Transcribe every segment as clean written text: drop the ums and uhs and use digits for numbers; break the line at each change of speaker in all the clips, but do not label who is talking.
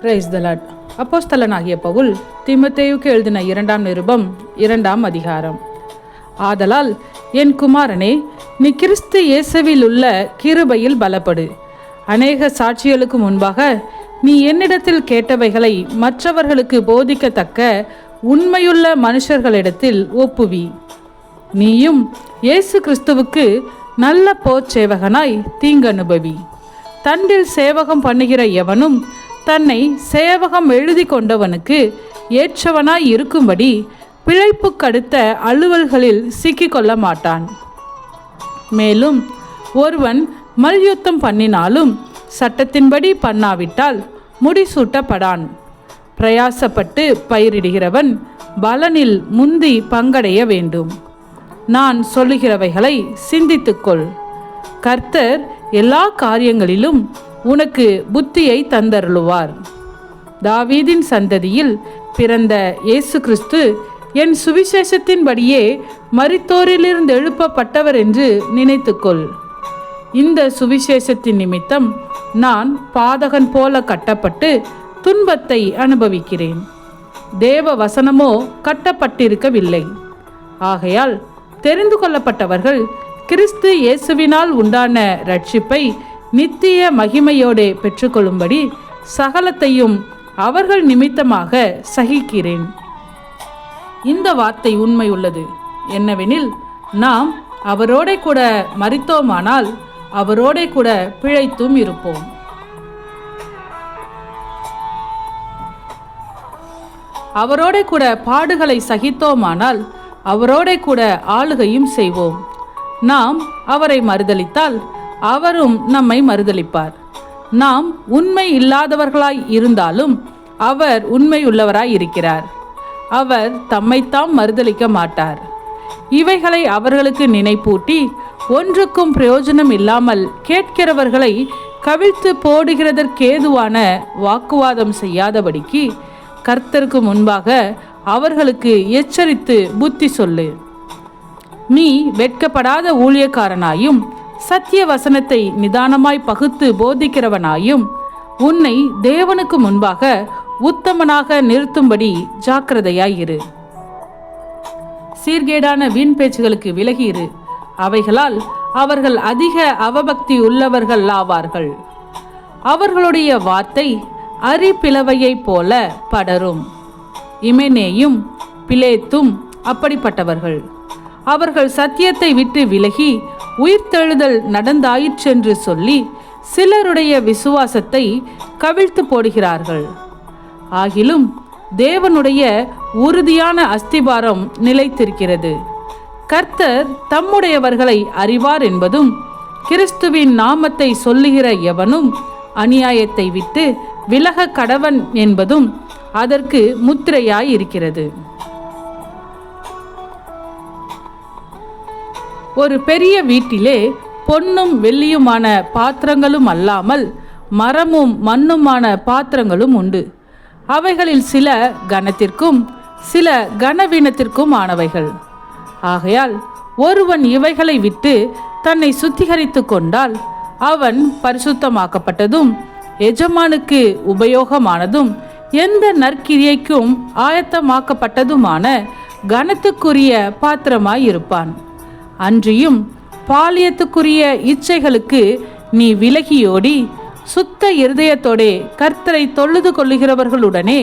Praise the Lord. அப்போஸ்தலனாகிய பவுல் தீமோத்தேயுவுக்கு எழுதின 2ஆம் நிருபம் 2ஆம் அதிகாரம். ஆதலால் என் குமாரனே, நீ கிறிஸ்து இயேசுவில் உள்ள கிருபையில் பலப்படு. அநேக சாட்சிகளுக்கு முன்பாக நீ என்னிடத்தில் கேட்டவைகளை மற்றவர்களுக்கு போதிக்கத்தக்க உண்மையுள்ள மனுஷர்களிடத்தில் ஒப்புவி. நீயும் இயேசு கிறிஸ்துவுக்கு நல்ல போர்ச்சேவகனாய் தீங்கனுபவி. தண்டில் சேவகம் பண்ணுகிற எவனும் தன்னை சேவகம் எழுதி கொண்டவனுக்கு ஏற்றவனாய் இருக்கும்படி பிழைப்புக்கடுத்த அலுவல்களில் சிக்கிக்கொள்ள மாட்டான். மேலும் ஒருவன் மல்யுத்தம் பண்ணினாலும் சட்டத்தின்படி பண்ணாவிட்டால் முடிசூட்டப்படான். பிரயாசப்பட்டு பயிரிடுகிறவன் பலனில் முந்தி பங்கடைய வேண்டும். நான் சொல்லுகிறவைகளை சிந்தித்துக்கொள். கர்த்தர் எல்லா காரியங்களிலும் உனக்கு புத்தியை தந்தருளுவார். தாவீதின் சந்ததியில் பிறந்த இயேசு கிறிஸ்து என் சுவிசேஷத்தின்படியே மரித்தோரிலிருந்து எழுப்பப்பட்டவர் என்று நினைத்துக்கொள். இந்த சுவிசேஷத்தின் நிமித்தம் நான் பாதகன் போல கட்டப்பட்டு துன்பத்தை அனுபவிக்கிறேன். தேவ வசனமோ கட்டப்பட்டிருக்கவில்லை. ஆகையால் தெரிந்து கொள்ளப்பட்டவர்கள் கிறிஸ்து இயேசுவினால் உண்டான ரட்சிப்பை நித்திய மகிமையோடே பெற்றுக்கொள்ளும்படி சகலத்தையும் அவர்கள் நிமித்தமாக சகிக்கிறேன். இந்த வார்த்தை உண்மை உள்ளது. என்னவெனில், நாம் அவரோட கூட மரித்தோமானால் அவரோட கூட பிழைத்தும் இருப்போம். அவரோட கூட பாடுகளை சகித்தோமானால் அவரோட கூட ஆளுகையும் செய்வோம். நாம் அவரை மறுதலித்தால் அவரும் நம்மை மறுதலிப்பார். நாம் உண்மை இல்லாதவர்களாய் இருந்தாலும் அவர் உண்மையுள்ளவராய் இருக்கிறார். அவர் தம்மைத்தாம் மறுதலிக்க மாட்டார். இவைகளை அவர்களுக்கு நினைப்பூட்டி ஒன்றுக்கும் பிரயோஜனம் இல்லாமல் கேட்கிறவர்களை கவிழ்த்து போடுகிறதற்கேதுவான வாக்குவாதம் செய்யாதபடிக்கு கர்த்தருக்கு முன்பாக அவர்களுக்கு எச்சரித்து புத்தி சொல்லு. நீ வெட்கப்படாத ஊழியக்காரனாயும் சத்திய வசனத்தை நிதானமாய் பகுத்து போதிக்கிறவனாயும் உன்னை தேவனுக்கு முன்பாக உத்தமனாக நிறுத்தும்படி ஜாக்கிரதையாயிரு. சீர்கேடான வீண் பேச்சுகளுக்கு விலகியிரு. அவைகளால் அவர்கள் அதிக அவபக்தி உள்ளவர்கள் ஆவார்கள். அவர்களுடைய வார்த்தை அரிப்பிளவையைப் போல படரும். இமெனேயும் பிலேத்தும் அப்படிப்பட்டவர்கள். அவர்கள் சத்தியத்தை விட்டு விலகி உயிர்த்தெழுதல் நடந்தாயிற்றென்று சொல்லி சிலருடைய விசுவாசத்தை கவிழ்த்து போடுகிறார்கள். ஆகிலும் தேவனுடைய உறுதியான அஸ்திபாரம் நிலைத்திருக்கிறது. கர்த்தர் தம்முடையவர்களை அறிவார் என்பதும், கிறிஸ்துவின் நாமத்தை சொல்லுகிற எவனும் அநியாயத்தை விட்டு விலக கடவன் என்பதும் அதற்கு முத்திரையாய் இருக்கிறது. ஒரு பெரிய வீட்டிலே பொன்னும் வெள்ளியுமான பாத்திரங்களும் அல்லாமல் மரமும் மண்ணுமான பாத்திரங்களும் உண்டு. அவைகளில் சில கனத்திற்கும் சில கனவீனத்திற்கும் ஆனவைகள். ஆகையால் ஒருவன் இவைகளை விட்டு தன்னை சுத்திகரித்து கொண்டால் அவன் பரிசுத்தமாக்கப்பட்டதும் எஜமானுக்கு உபயோகமானதும் எந்த நற்கிரியைக்கும் ஆயத்தமாக்கப்பட்டதுமான கனத்துக்குரிய பாத்திரமாயிருப்பான். அன்றியும் பாலியத்துக்குரிய இச்சைகளுக்கு நீ விலகியோடி சுத்த இருதயத்தோடே கர்த்தரை தொழுது கொள்ளுகிறவர்களுடனே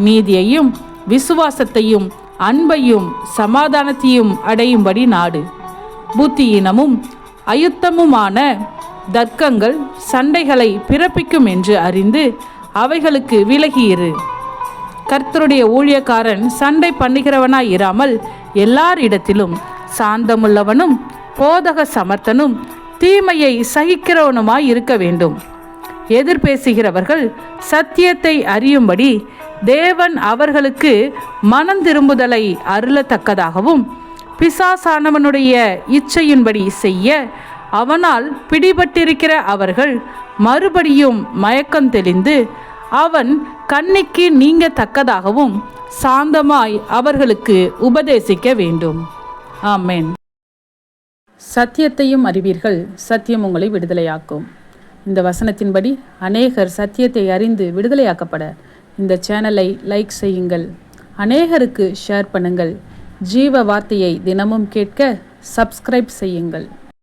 நீதியையும் விசுவாசத்தையும் அன்பையும் சமாதானத்தையும் அடையும்படி நாடு. புத்தியினமும் அயுத்தமுமான தர்க்கங்கள் சண்டைகளை பிறப்பிக்கும் என்று அறிந்து அவைகளுக்கு விலகியிரு. கர்த்தருடைய ஊழியக்காரன் சண்டை பண்ணுகிறவனாய் இராமல் எல்லாரிடத்திலும் சாந்தமுள்ளவனும் போதக சமர்த்தனும் தீமையை சகிக்கிறவனுமாய் இருக்க வேண்டும். எதிர்பேசுகிறவர்கள் சத்தியத்தை அறியும்படி தேவன் அவர்களுக்கு மனம் திரும்புதலை அருளத்தக்கதாகவும் பிசாசானவனுடைய இச்சையின்படி செய்ய அவனால் பிடிபட்டிருக்கிற அவர்கள் மறுபடியும் மயக்கம் தெளிந்து அவன் கண்ணிக்கு நீங்கத்தக்கதாகவும் சாந்தமாய் அவர்களுக்கு உபதேசிக்க வேண்டும். ஆமென். சத்தியத்தையும் அறிவீர்கள், சத்தியம் உங்களை விடுதலையாக்கும். இந்த வசனத்தின்படி அநேகர் சத்தியத்தை அறிந்து விடுதலையாக்கப்பட இந்த சேனலை லைக் செய்யுங்கள், அநேகருக்கு ஷேர் பண்ணுங்கள். ஜீவ வார்த்தையை தினமும் கேட்க சப்ஸ்கிரைப் செய்யுங்கள்.